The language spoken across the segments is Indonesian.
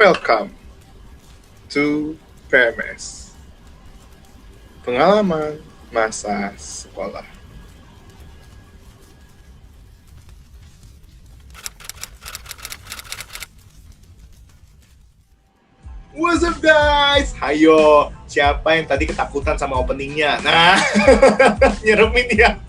Welcome to PMS, pengalaman masa sekolah. What's up guys? Hayo, siapa yang tadi ketakutan sama openingnya? Nah, nyeremin ya.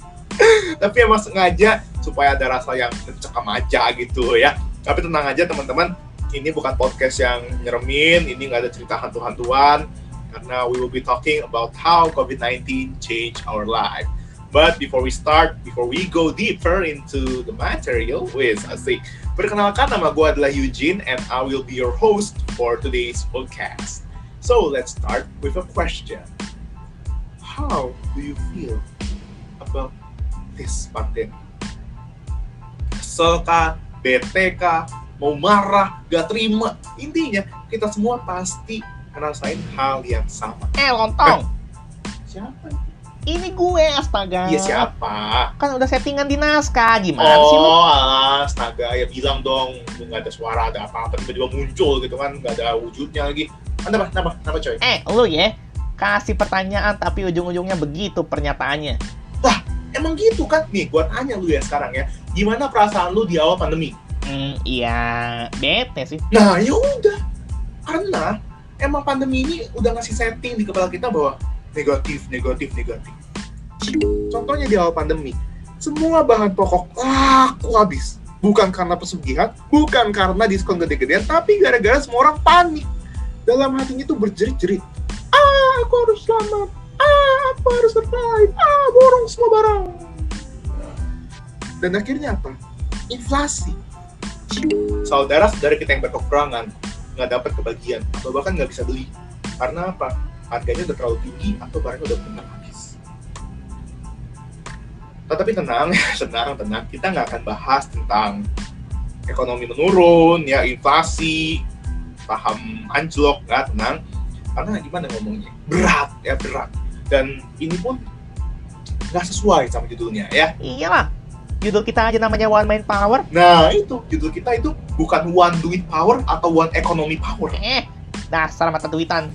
Tapi emang sengaja supaya ada rasa yang mencekam aja gitu ya. Tapi tenang aja teman-teman, ini bukan podcast yang nyeremin, ini nggak ada cerita hantu-hantuan, karena we will be talking about how COVID-19 changed our life. But before we go deeper into the material, asik. Perkenalkan, nama gue adalah Eugene and I will be your host for today's podcast. So let's start with a question. How do you feel about this pandemic? Kesel kah? Bete kah? Mau marah? Gak terima? Intinya kita semua pasti ngerasain hal yang sama. Lontong. Siapa? Ini gue, astaga. Iya siapa? Kan udah settingan di naskah, gimana sih lu? Astaga, ya bilang dong, nggak ada suara, ada apa-apa, tiba-tiba muncul gitu kan, nggak ada wujudnya lagi. Kenapa coy? Lu ya, kasih pertanyaan tapi ujung-ujungnya begitu pernyataannya. Wah, emang gitu kan? Nih, gua tanya lu ya sekarang ya, gimana perasaan lu di awal pandemi? Iya, bete sih. Nah, ya udah, karena emang pandemi ini udah ngasih setting di kepala kita bahwa negatif. Contohnya di awal pandemi, semua bahan pokok laku habis. Bukan karena pesugihan, bukan karena diskon gede-gedean, tapi gara-gara semua orang panik. Dalam hatinya tuh berjerit-jerit. Aku harus selamat. Aku harus survive. Borong semua barang. Dan akhirnya apa? Inflasi. Saudara-saudara kita yang berkekurangan nggak dapat kebagian, atau bahkan nggak bisa beli. Karena apa? Harganya udah terlalu tinggi atau barangnya udah benar habis. Tetapi tenang, kita nggak akan bahas tentang ekonomi menurun, ya inflasi, saham anjlok, nggak, tenang. Karena gimana ngomongnya? Berat. Dan ini pun nggak sesuai sama judulnya, ya. Iyalah, judul kita aja namanya One Man Power. Nah itu, judul kita itu bukan One Duit Power atau One Economy Power. Dasar mata duitan.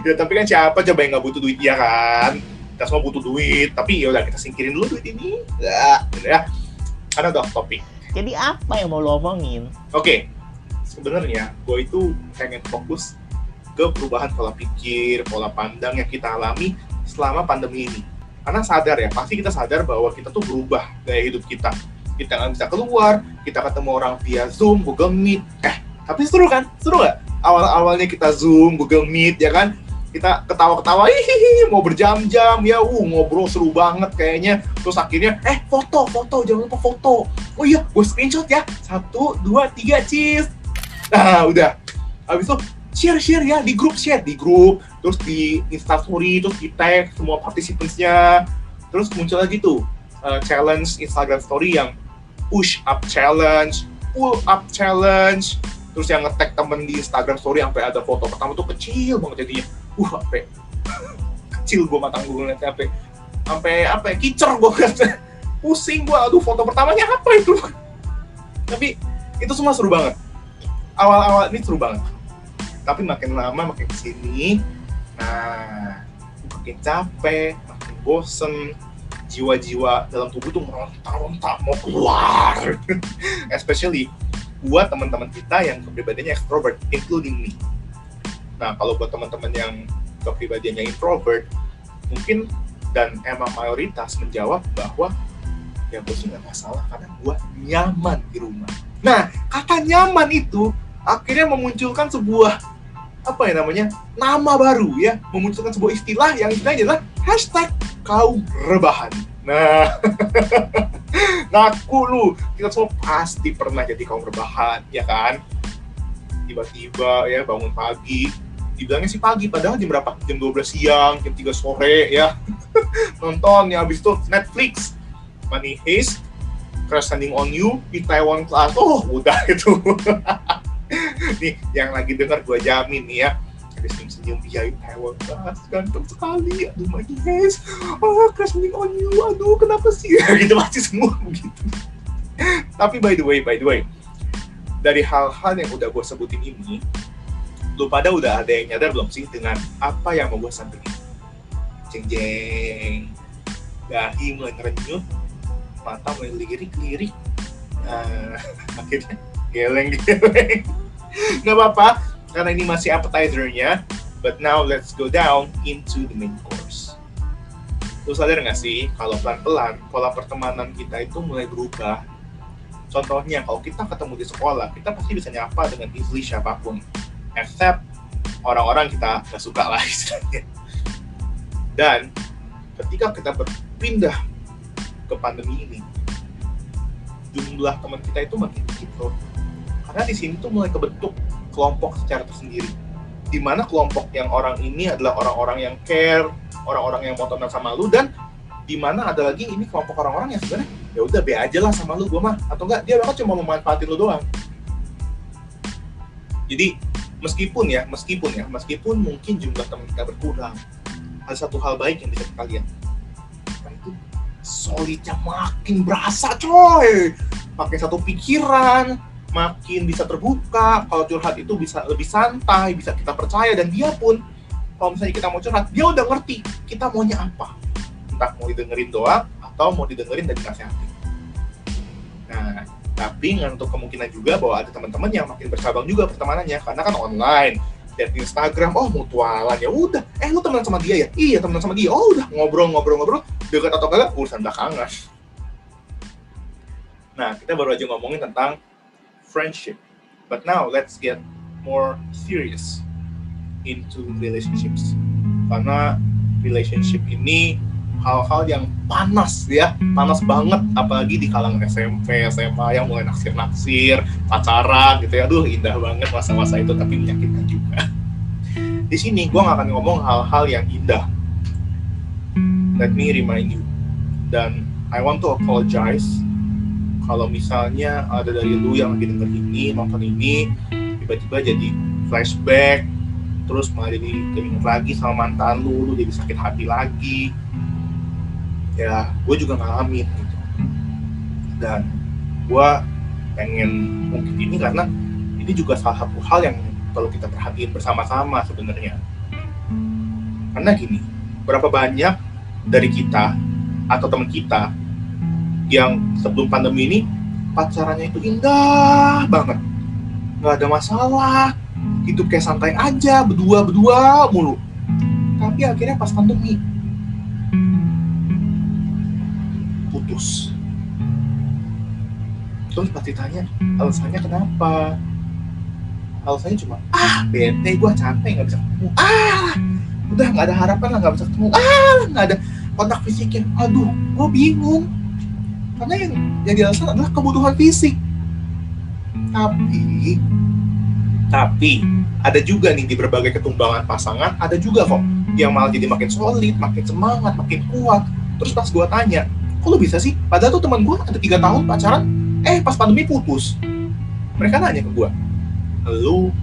Ya tapi kan siapa coba yang nggak butuh duit, ya kan? Kita semua butuh duit, tapi ya udah kita singkirin dulu duit ini. Ya. Karena udah off topik. Jadi apa yang mau lo omongin? Oke. Sebenarnya gue itu pengen fokus ke perubahan pola pikir, pola pandang yang kita alami selama pandemi ini. Karena sadar ya, pasti kita sadar bahwa kita tuh berubah gaya hidup kita. Kita nggak bisa keluar, kita ketemu orang via Zoom, Google Meet. Tapi seru kan? Seru nggak? Awalnya kita Zoom, Google Meet, ya kan? Kita ketawa-ketawa, mau berjam-jam, ya ngobrol seru banget kayaknya. Terus akhirnya, foto, jangan lupa foto. Oh iya, gue screenshot ya. 1, 2, 3, cheese. Nah, udah. Habis itu, share ya, di grup, terus di Instastory, terus di tag semua participants-nya. Terus muncul lagi tuh, challenge Instagram Story yang push up challenge, pull up challenge. Terus yang nge-tag temen di Instagram Story sampai ada foto pertama tuh kecil banget jadinya. Sampai kecil gue matang gue ngeliatnya, sampai kicer gue ngeliatnya. Pusing gue, aduh foto pertamanya apa itu? Tapi itu semua seru banget. Awal-awal ini seru banget. Tapi makin lama makin kesini, makin capek, makin bosen, jiwa-jiwa dalam tubuh tuh meronta-ronta mau keluar. Especially buat teman-teman kita yang kepribadiannya extrovert, including me. Nah, kalau buat teman-teman yang kepribadiannya introvert, mungkin dan emang mayoritas menjawab bahwa ya gue sih nggak masalah karena gue nyaman di rumah. Nah, kata nyaman itu akhirnya memunculkan sebuah nama baru ya, memunculkan sebuah istilah yang istilahnya adalah #kaum rebahan. Nah, ngaku lu, kita semua pasti pernah jadi kaum rebahan, ya kan? Tiba-tiba ya bangun pagi, dibilangnya sih pagi, padahal jam berapa? Jam 12 siang, jam 3 sore ya. Nonton ya, habis itu Netflix, Money Heist, Crash Landing on You, Itaewon Class, udah itu. Nih, yang lagi denger gue jamin nih ya, ada senyum-senyum dia Itaewon Class, ganteng sekali, aduh Money Heist, Crash Landing on You, aduh kenapa sih? Gitu pasti semua begitu. Tapi by the way, dari hal-hal yang udah gue sebutin ini, lu pada udah ada yang nyadar belum sih dengan apa yang mau gue sampaikan? Jeng-jeng, dahi mulai ngerenyut, mata mulai lirik-lirik, akhirnya geleng-geleng. Gak apa-apa, karena ini masih appetizer-nya. But now let's go down into the main course. Lu sadar gak sih kalau pelan-pelan pola pertemanan kita itu mulai berubah? Contohnya kalau kita ketemu di sekolah, kita pasti bisa nyapa dengan easily siapapun, except orang-orang kita gak suka lah istilahnya. Dan ketika kita berpindah ke pandemi ini, jumlah teman kita itu makin dikit loh. Karena di sini tuh mulai kebentuk kelompok secara tersendiri. Di mana kelompok yang orang ini adalah orang-orang yang care, orang-orang yang mau temenan sama lu, dan di mana ada lagi ini kelompok orang-orang yang sebenarnya ya udah be aja lah sama lu, gua mah, atau enggak dia bakal cuma memanfaatin lu doang. Jadi meskipun mungkin jumlah teman kita berkurang, ada satu hal baik yang bisa kita lihat, itu solidnya makin berasa coy, makin satu pikiran, makin bisa terbuka. Kalau curhat itu bisa lebih santai, bisa kita percaya, dan dia pun kalau misalnya kita mau curhat, dia udah ngerti kita maunya apa, entah mau didengerin doang atau mau didengerin dan dinasehatin. Nah, tapi nggak untuk kemungkinan juga bahwa ada teman-teman yang makin bercabang juga pertemanannya, karena kan online, lihat di Instagram, oh mutualan, ya udah, lu temenan sama dia ya, iya temenan sama dia, oh udah ngobrol, dekat atau enggak urusan belakangan. Nah, kita baru aja ngomongin tentang friendship, but now let's get more serious into relationships, karena relationship ini hal-hal yang panas ya, panas banget, apalagi di kalangan SMP, SMA yang mulai naksir-naksir, pacaran gitu ya. Aduh, indah banget masa-masa itu, tapi menyakitkan juga. Di sini gue gak akan ngomong hal-hal yang indah. Let me remind you, dan I want to apologize kalau misalnya ada dari lu yang lagi denger ini, nonton ini, tiba-tiba jadi flashback, terus malah jadi keinget lagi sama mantan lu jadi sakit hati lagi. Ya, gue juga ngalamin gitu. Dan gue pengen mungkin ini karena ini juga salah satu hal yang perlu kita perhatiin bersama-sama sebenarnya. Karena gini, berapa banyak dari kita atau teman kita yang sebelum pandemi ini pacarannya itu indah banget, nggak ada masalah, hidup kayak santai aja, berdua mulu. Tapi akhirnya pas pandemi putus. Terus pasti tanya alasannya kenapa? Alasannya cuma bete, gue capek nggak bisa ketemu, udah nggak ada harapan lah, nggak bisa ketemu, nggak ada kontak fisiknya. Aduh, gue bingung, karena yang jadi alasan adalah kebutuhan fisik. Tapi ada juga nih di berbagai ketumbangan pasangan, ada juga kok yang malah jadi makin solid, makin semangat, makin kuat. Terus pas gue tanya, kok lu bisa sih? Padahal tuh teman gue ada 3 tahun pacaran, pas pandemi putus. Mereka nanya ke gue, lu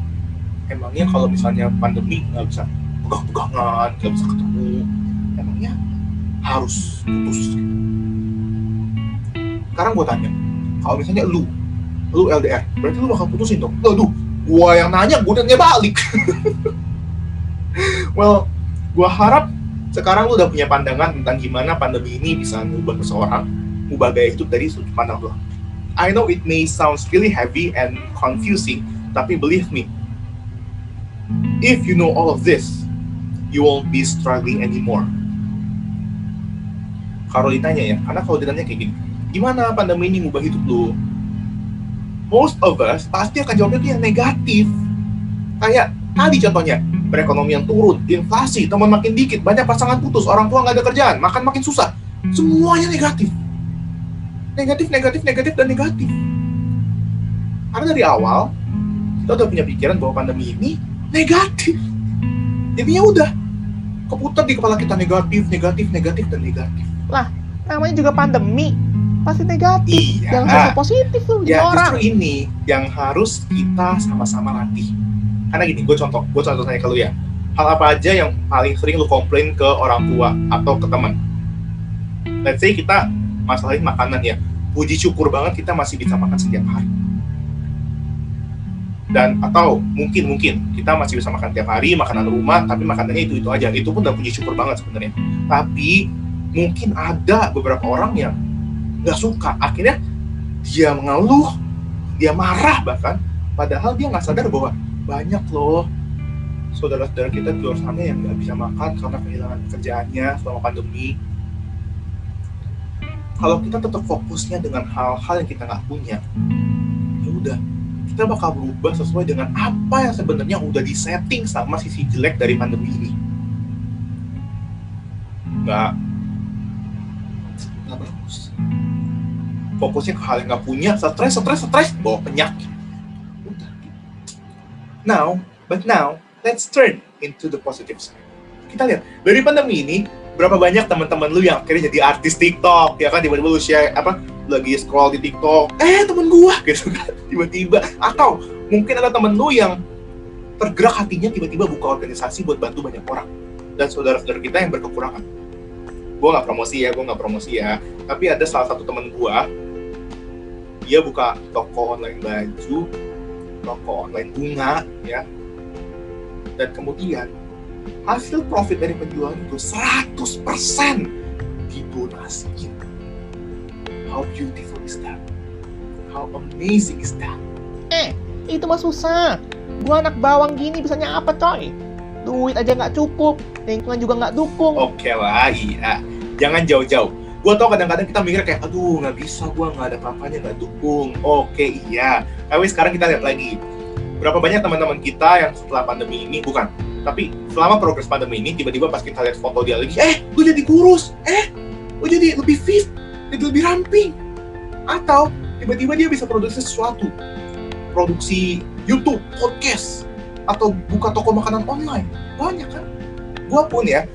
emangnya kalau misalnya pandemi nggak bisa pegang-pegangan, nggak bisa ketemu, emangnya harus putus? Sekarang gue tanya, kalau misalnya lu LDR, berarti lu bakal putusin dong? Aduh, gue yang nanya, gue nanya balik. Well, gue harap sekarang lu udah punya pandangan tentang gimana pandemi ini bisa ngubah seseorang, ngubah gaya hidup dari sudut pandang lu. I know it may sound really heavy and confusing, tapi believe me, if you know all of this, you won't be struggling anymore. Kalau ditanya ya, karena kalau ditanya kayak gini, gimana pandemi ini ngubah hidup lu? Most of us pasti akan jawabnya tuh yang negatif. Kayak tadi contohnya, perekonomian turun, inflasi, teman makin dikit, banyak pasangan putus, orang tua nggak ada kerjaan, makan makin susah. Semuanya negatif. Negatif. Karena dari awal, kita udah punya pikiran bahwa pandemi ini negatif. Jadinya udah keputar di kepala kita negatif. Lah, namanya juga pandemi, pasti negatif. Iya. Jangan selalu positif tuh jadi orang. Justru ini yang harus kita sama-sama latih. Karena gini, gue contoh tanya ke lu ya. Hal apa aja yang paling sering lu komplain ke orang tua atau ke teman? Let's say kita masalahin makanan ya. Puji syukur banget kita masih bisa makan setiap hari. Dan atau mungkin kita masih bisa makan tiap hari makanan rumah, tapi makanannya itu aja, itu pun udah puji syukur banget sebenarnya. Tapi mungkin ada beberapa orang yang nggak suka, akhirnya dia mengeluh, dia marah bahkan, padahal dia nggak sadar bahwa banyak loh saudara-saudara kita di luar sana yang nggak bisa makan karena kehilangan pekerjaannya selama pandemi. Kalau kita tetap fokusnya dengan hal-hal yang kita nggak punya, ya udah, kita bakal berubah sesuai dengan apa yang sebenarnya udah disetting sama sisi jelek dari pandemi ini. Nggak bagus. Fokusnya ke hal yang nggak punya, stres, bawa penyakit. Udah. Now, let's turn into the positive side. Kita lihat, dari pandemi ini, berapa banyak teman-teman lu yang akhirnya jadi artis TikTok, ya kan, tiba-tiba lu share, lagi scroll di TikTok, temen gua, gitu kan, tiba-tiba. Atau mungkin ada temen lu yang tergerak hatinya tiba-tiba buka organisasi buat bantu banyak orang. Dan saudara-saudara kita yang berkekurangan. Gua nggak promosi ya, tapi ada salah satu temen gua, dia buka toko online baju, toko online bunga, ya. Dan kemudian hasil profit dari penjualan itu 100% didonasiin. How beautiful is that? How amazing is that? Itu mah susah. Gua anak bawang gini bisanya apa, coy? Duit aja nggak cukup, lingkungan juga nggak dukung. Oke lah, iya. Jangan jauh-jauh. Gua tau kadang-kadang kita mikir kayak, aduh nggak bisa, gua nggak ada apa-apanya, nggak dukung. Oke, iya. Tapi sekarang kita lihat lagi. Berapa banyak teman-teman kita yang setelah pandemi ini, tapi selama progres pandemi ini, tiba-tiba pas kita lihat foto dia lagi, lu jadi kurus, lu jadi lebih fit, jadi lebih ramping. Atau tiba-tiba dia bisa produksi sesuatu, produksi YouTube, podcast, atau buka toko makanan online. Banyak kan? Gua pun ya,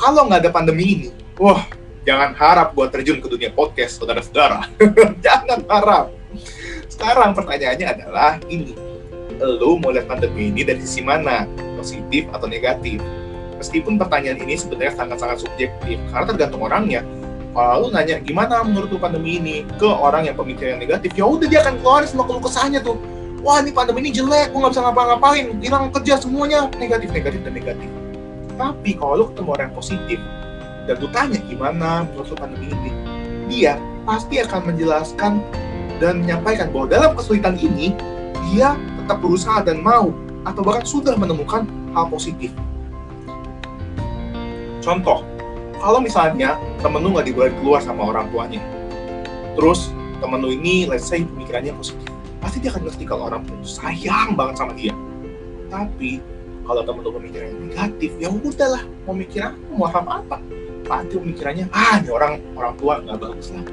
kalau nggak ada pandemi ini, jangan harap gua terjun ke dunia podcast, saudara-saudara. Jangan harap. Sekarang pertanyaannya adalah ini, lu mau lihat pandemi ini dari sisi mana? Positif atau negatif? Meskipun pertanyaan ini sebenarnya sangat-sangat subjektif, karena tergantung orangnya. Kalau lu nanya gimana menurut lu pandemi ini ke orang yang pemikiran negatif, ya udah dia akan keluarin semua keluh kesahnya tuh. Wah, ini pandemi ini jelek, gue nggak bisa ngapa-ngapain, hilang kerja, semuanya negatif. Tapi kalau lu ketemu orang yang positif dan lu tanya gimana menurut lu pandemi ini, dia pasti akan menjelaskan dan menyampaikan bahwa dalam kesulitan ini dia tetap berusaha dan mau, atau bahkan sudah menemukan hal positif. Contoh, kalau misalnya temen lu nggak diboleh keluar sama orang tuanya, terus temen lu ini, let's say, pemikirannya positif, pasti dia akan ngerti kalau orang tua itu sayang banget sama dia. Tapi kalau temen lu pemikirannya negatif, ya udahlah, mau mikir apa? Pasti pemikirannya, ini orang tua nggak bagus lah,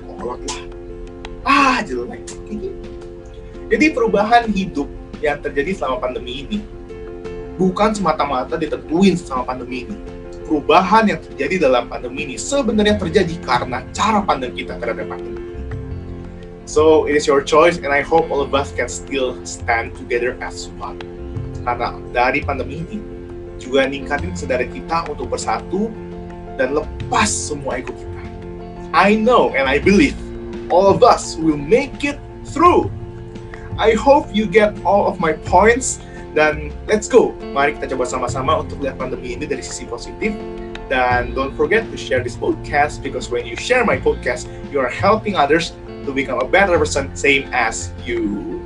kolot lah, jelek, kayak gitu. Jadi perubahan hidup yang terjadi selama pandemi ini bukan semata-mata ditentuin sama pandemi ini. Perubahan yang terjadi dalam pandemi ini sebenarnya terjadi karena cara pandang kita terhadap pandemi ini. So, it is your choice, and I hope all of us can still stand together as one. Karena dari pandemi ini juga ningkatin kesadaran kita untuk bersatu dan lepas semua ego kita. I know and I believe all of us will make it through. I hope you get all of my points, dan let's go. Mari kita coba sama-sama untuk lihat pandemi ini dari sisi positif. Dan don't forget to share this podcast, because when you share my podcast, you are helping others to become a better person, same as you.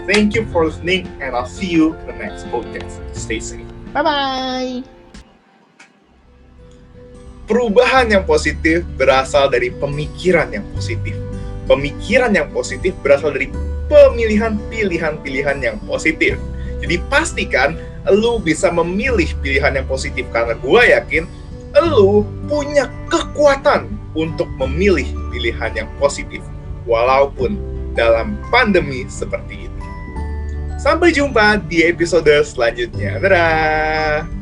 Thank you for listening, and I'll see you in the next podcast. Stay safe. Bye-bye. Perubahan yang positif berasal dari pemikiran yang positif. Pemikiran yang positif berasal dari pemilihan pilihan yang positif. Jadi pastikan lu bisa memilih pilihan yang positif, karena gue yakin lu punya kekuatan untuk memilih pilihan yang positif walaupun dalam pandemi seperti ini. Sampai jumpa di episode selanjutnya. Dadah!